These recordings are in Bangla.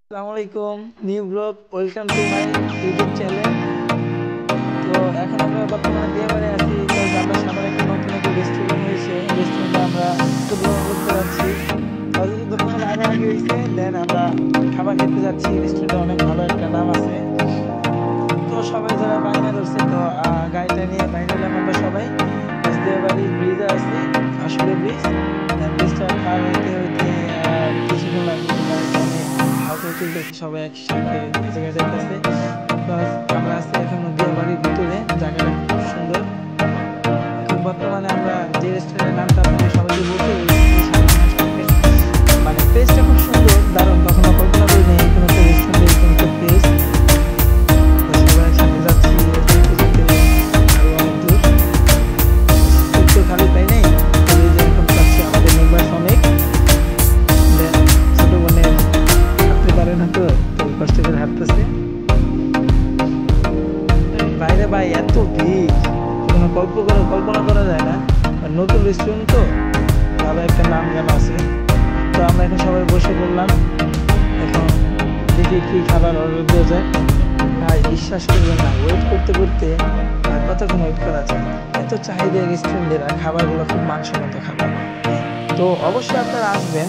আসসালামু আলাইকুম new blog welcome to my YouTube channel. তো এখন আমরা বর্তমানে বিয়েবাড়ি আছি। তো আমরা সামনে একটা নতুন একটা রেস্টুরেন্ট হয়েছে, রেস্টুরেন্টে আমরা উদ্বোধন করতে যাচ্ছি। উদ্বোধন আগে হয়েছে, দেন আমরা খাবার খেতে যাচ্ছি। রেস্টুরেন্টে অনেক ভালো একটা নাম আছে। তো সবাই যারা বায়না ধরছে, তো গাড়িটা নিয়ে বাইরে হলাম আমরা সবাই। বিয়েবাড়ি ব্রিজে আসছি, আসলে ব্রিজ। ব্রিজটা পার হইতে হইতে কিছুক্ষণ লাগবে। হালকা তুলতেছি সবাই একসাথে এই জায়গায় যাইতেছে। প্লাস আমরা আছি এখন বিয়ে বাড়ির ভিতরে, জায়গাটা খুব সুন্দর। এখন বর্তমানে আমরা যে রেস্টুরেন্টের নামটা আপনাদের সবাইকে বলছি, ওই রেস্টুরেন্টের সামনে আসতেছে। মানে প্লেসটা খুব সুন্দর, দারুণ। কখনো কল্পনা করিনি এরকম একটা রেস্টুরেন্ট, এরকম একটা প্লেস। তো সবাই একসাথে যাচ্ছি, যেতে যেতে আরো অনেক দূর। সিট তো খালি পাই নাই, তো এই যে এখন পাচ্ছি আমাদের মেম্বার্স অনেক। দেন ছোট বোনের হাঁটতে পারে না, তো তো কষ্ট করে হাঁটতেছে। বাইরে ভাই এত ভিড়, কোনো কল্পনা করা যায় না। আর নতুন রেস্টুরেন্ট তো, ভালো একটা নাম গান আছে। তো আমরা এখন সবাই বসে পড়লাম। এখন দেখি কি খাবার অর্ডার দেওয়া যায়। ভাই বিশ্বাস করবেন না, ওয়েট করতে করতে আর কতক্ষণ ওয়েট করা যায়। এত চাহিদা রেস্টুরেন্টের, আর খাবারগুলো খুব মানসম্মত খাবার। তো অবশ্যই আপনারা আসবেন,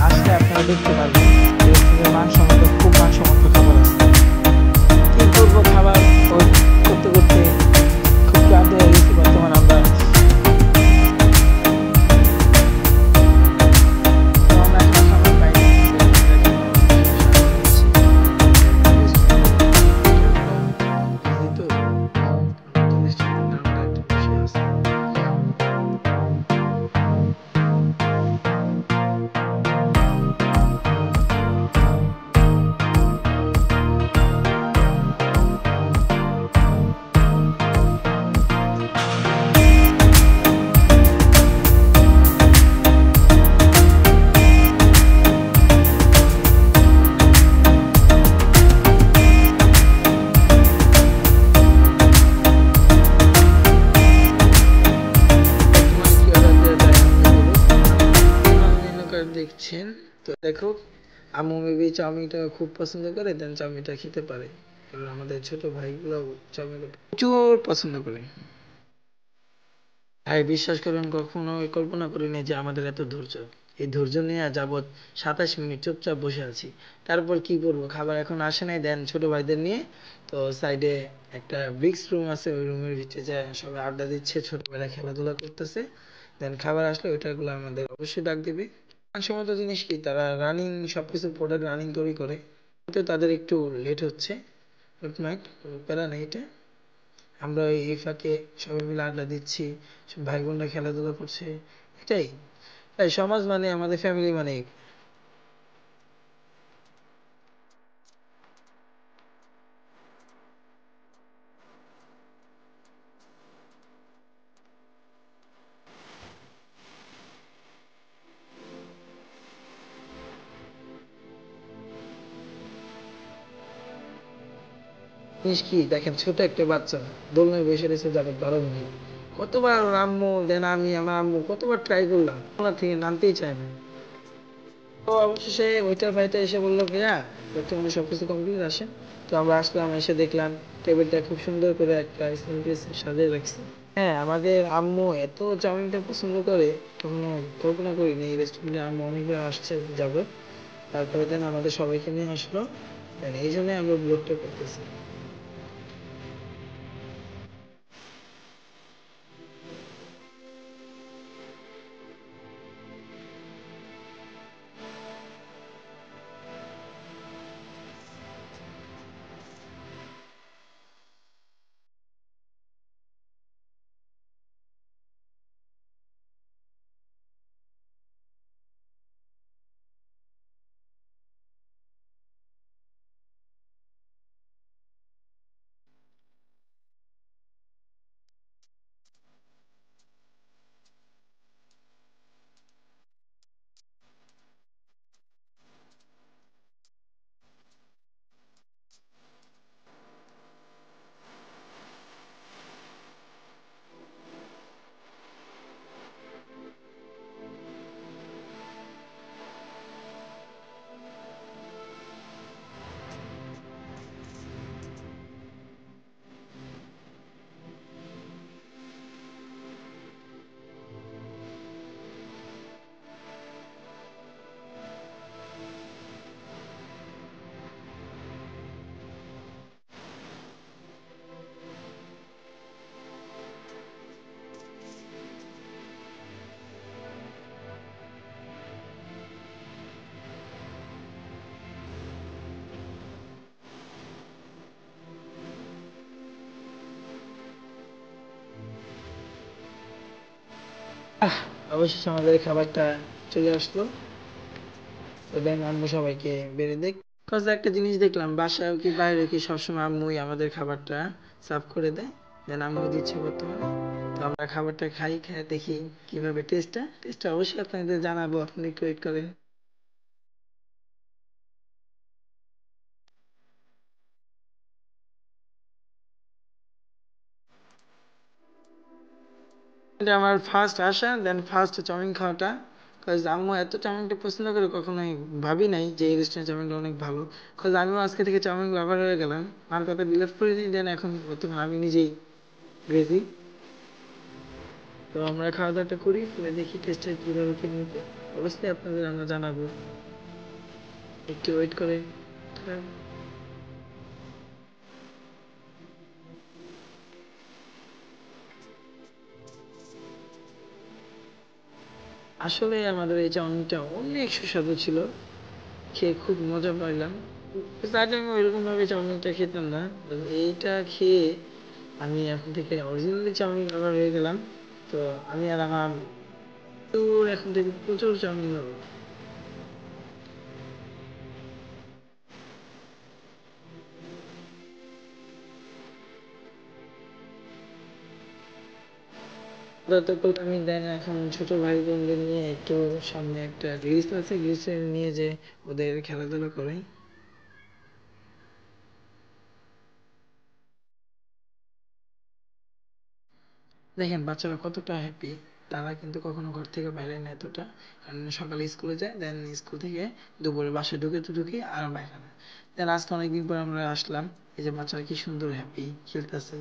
আসলে আপনারা দেখতে পারবেন রেস্টুরেন্টের মানসম্মত, খুব মানসম্মত খাবার আছে। কি করবো, খাবার ওয়েট করতে করতে খুব ক্লান্ত হয়ে গেছি। বর্তমানে আমরা তো আমরা এখন খাবার পাইনি। বর্তমানে কি অর্ডার দেওয়া যায় আমাকে বলুন। মেনু কার্ড দেখছেন, তো দেখো, আম্মু মেবি চাউমিনটা খুব পছন্দ করে, দেন চাউমিনটা খেতে পারে। কারণ আমাদের ছোট ভাইগুলো চাউমিনটা প্রচুর পছন্দ করে। ভাই বিশ্বাস করবেন, কখনো কল্পনা করিনি যে আমাদের এত ধৈর্য। এই ধৈর্য নিয়ে যাবৎ 27 মিনিট চুপচাপ বসে আছি। তারপর কি করবো, খাবার এখন আসে নাই। দেন ছোট ভাইদের নিয়ে, তো সাইডে একটা ব্রিক্স রুম আছে, ওই রুমের ভিতরে যায় সবাই আড্ডা দিচ্ছে, ছোটবেলায় খেলাধুলা করতেছে। দেন খাবার আসলে ওইটাগুলো আমাদের অবশ্যই ডাক দিবে। মানসম্মত জিনিস কি, তারা রানিং সবকিছু প্রোডাক্ট রানিং তৈরি করে। তো তাদের একটু লেট হচ্ছে, বাট প্যারা নেই এটা। আমরা এই ফাঁকে সবাই মিলে আড্ডা দিচ্ছি, সব ভাই বোনরা খেলাধুলা করছে। এটাই, তাই সমাজ মানে আমাদের ফ্যামিলি মানে। জিনিস কি দেখেন, ছোট একটা বাচ্চা দোলনায় বসে রয়েছে, যাদের 12 মিনিট। কতবার ওর আম্মু, দেন আমি, আমার আম্মু কতবার ট্রাই করলাম, ওনার থেকে নামতেই চায় না। তো অবশেষে ওইটার ভাইটা এসে বললো, ভাইয়া বর্তমানে সবকিছু কমপ্লিট আসেন। তো আমরা আসলাম, এসে দেখলাম টেবিলটা খুব সুন্দর করে একটা সাজিয়ে রাখছে। হ্যাঁ, আমাদের আম্মু এত চাউমিনটা পছন্দ করে, কখনো কল্পনা করিনি এই রেস্টুরেন্টে আম্মু অনেকবার আসছে যাবে। তারপরে দেন আমাদের সবাইকে নিয়ে আসলো, এই জন্যই আমরা ব্লগটা করতেছি। অবশেষে আমাদের খাবারটা চলে আসলো। তো দেন আম্মু সবাইকে বেড়ে দেখ, কজ একটা জিনিস দেখলাম, বাসায় কি বাইরে কি সবসময় আম্মুই আমাদের খাবারটা সার্ভ করে দেয়, দেন আম্মু দিচ্ছে বর্তমানে। তো আমরা খাবারটা খাই, খেয়ে দেখি কিভাবে টেস্টটা অবশ্যই আপনাদের জানাবো, আপনি একটু ওয়েট করেন। এটা আমার ফার্স্ট আসা, দেন ফার্স্ট চাউমিন খাওয়াটা। কজ আম্মু এত চাউমিনটা পছন্দ করে, কখনোই ভাবি নাই যে এই রেস্টুরেন্ট চাউমিনটা অনেক ভালো। কজ আমিও আজকে থেকে চাউমিন লাভার হয়ে গেলাম, মার কথা বিলিভ করে দিই, দেন এখন বর্তমানে আমি নিজেই গ্রেজি। তো আমরা খাওয়া দাওয়াটা করি, করে দেখি টেস্টটা কীভাবে কি নিতে, অবশ্যই আপনাদের আমরা জানাবো, একটু ওয়েট করে। আসলে আমাদের এই চাউমিনটা অনেক সুস্বাদু ছিল, খেয়ে খুব মজা পাইলাম। তার আমি ওইরকমভাবে চাউমিনটা খেতাম না, তো এইটা খেয়ে আমি এখন থেকে অরিজিনালি চাউমিন লাভার হয়ে গেলাম। তো আমি আর আমার প্রচুর, এখন থেকে প্রচুর চাউমিন খাবো। তারপর আমি দেন এখন ছোট ভাই বোনদের নিয়ে একটু সামনে একটা গ্রিস আছে, গ্রিসে নিয়ে যে ওদের খেলাধুলা করে। দেখেন বাচ্চারা কতটা হ্যাপি, তারা কিন্তু কখনো ঘর থেকে বাইরে না এতটা, কারণ সকালে স্কুলে যায়, দেন স্কুল থেকে দুপুরে বাসায় ঢুকে তো ঢুকে আর বাইরে না। দেন আজকে অনেকদিন পর আমরা আসলাম, এই যে বাচ্চারা কি সুন্দর হ্যাপি খেলতেছে,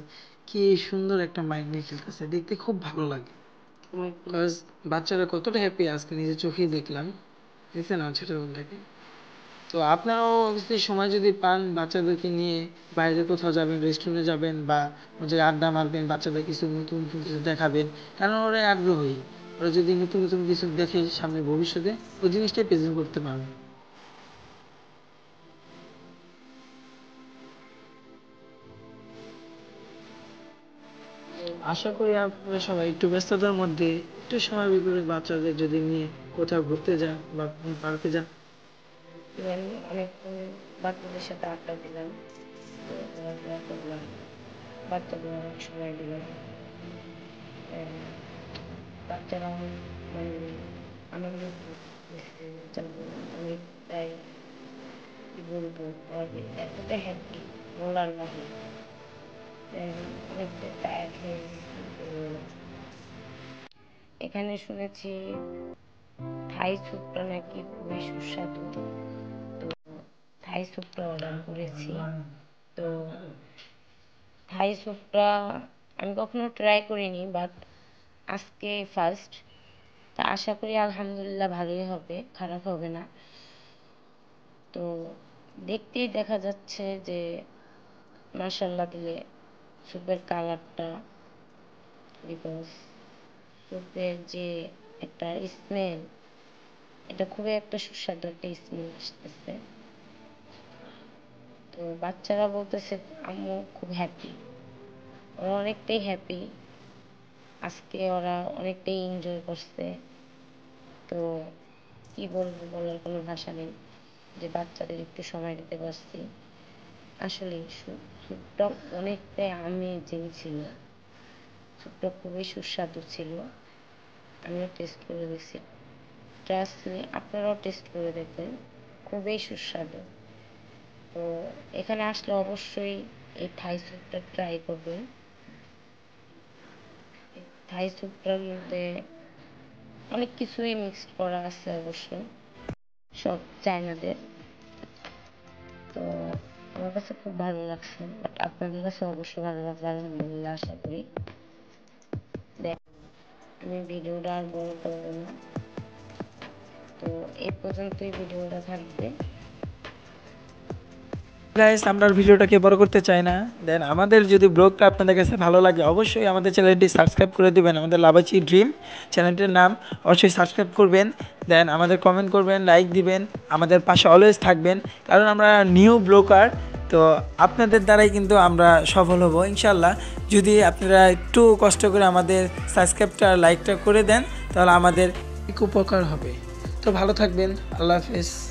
কি সুন্দর একটা মাইন্ড নিয়ে খেলতেছে, দেখতে খুব ভালো লাগে। Because বাচ্চারা কতটা হ্যাপি আজকে নিজের চোখেই দেখলাম, দেখছেন আমার ছোট বোনটাকে। তো আপনারাও অবশ্যই সময় যদি পান বাচ্চাদেরকে নিয়ে বাইরে কোথাও যাবেন, রেস্টুরেন্টে যাবেন, বা যে আড্ডা মারবেন, বাচ্চাদের কিছু নতুন নতুন কিছু দেখাবেন, কারণ ওরা আগ্রহী। ওরা যদি নতুন নতুন কিছু দেখে সামনে ভবিষ্যতে, ওই জিনিসটাই প্রেজেন্ট করতে পারবে। আশা করি আপনারা সবাই একটু ব্যস্ততার মধ্যে একটু সময় বের করে বাচ্চাদের যদি নিয়ে কোথাও ঘুরতে যান বা পার্কে যান। অনেকক্ষণ বাচ্চাদের সাথে আড্ডা দিলাম, তো ঘোরাফেরা করলাম, বাচ্চাদের অনেক সময় দিলাম। বাচ্চারা অনেক মানে আনন্দ করতেছে, অনেকটাই কি বলবো, এতটা হ্যাপি বলার বাহিরে। অনেকটা টায়ার্ড হয়ে গেছি। তো এখানে শুনেছি থাই স্যুপটা নাকি খুবই সুস্বাদু, তো থাই স্যুপটা অর্ডার করেছি। তো থাই স্যুপটা আমি কখনো ট্রাই করিনি, বাট আজকে ফার্স্ট। তা আশা করি আলহামদুলিল্লাহ ভালোই হবে, খারাপ হবে না। তো দেখতেই দেখা যাচ্ছে যে মাশাল্লাহ দিলে স্যুপের কালারটা, বিকজ স্যুপের যে একটা স্মেল, এটা খুবই একটা সুস্বাদু একটা স্মেল আসতেছে। তো বাচ্চারা বলতেছে আম্মু খুব হ্যাপি, ওরা অনেকটাই হ্যাপি, আজকে ওরা অনেকটাই এনজয় করছে। তো কি বলবো, বলার কোনো ভাষা নেই যে বাচ্চাদের একটু সময় দিতে পারছি। আসলে স্যুপটা অনেকটাই আমেজিং ছিল, স্যুপটা খুবই সুস্বাদু ছিল। আমিও টেস্ট করে দেখছি, ট্রাস্ট মি, আপনারাও টেস্ট করে দেখবেন, খুবই সুস্বাদু। তো এখানে আসলে অবশ্যই এই থাই স্যুপটা ট্রাই করবেন। থাই স্যুপটার মধ্যে অনেক কিছুই মিক্সড করা আছে অবশ্য, সব চায়নাদের। তো আমার কাছে খুব ভালো লাগছে, বাট আপনাদের কাছে অবশ্যই ভালো লাগবে আলহামদুলিল্লাহ আশা করি। দেখ, আমি ভিডিওটা আর বড় করবো না, তো এই পর্যন্তই ভিডিওটা থাকবে। গাইস, আমরা ভিডিওটাকে বড় করতে চাই না, দেন আমাদের যদি ব্লগটা আপনাদের কাছে ভালো লাগে অবশ্যই আমাদের চ্যানেলটি সাবস্ক্রাইব করে দিবেন, আমাদের লাভাচি ড্রিম চ্যানেলটির নাম, অবশ্যই সাবস্ক্রাইব করবেন। দেন আমাদের কমেন্ট করবেন, লাইক দিবেন, আমাদের পাশে অলওয়েজ থাকবেন, কারণ আমরা নিউ ব্লগার। তো আপনাদের দ্বারাই কিন্তু আমরা সফল হব ইনশাল্লাহ, যদি আপনারা একটু কষ্ট করে আমাদের সাবস্ক্রাইবটা লাইকটা করে দেন, তাহলে আমাদের উপকার হবে। তো ভালো থাকবেন, আল্লাহ হাফেজ।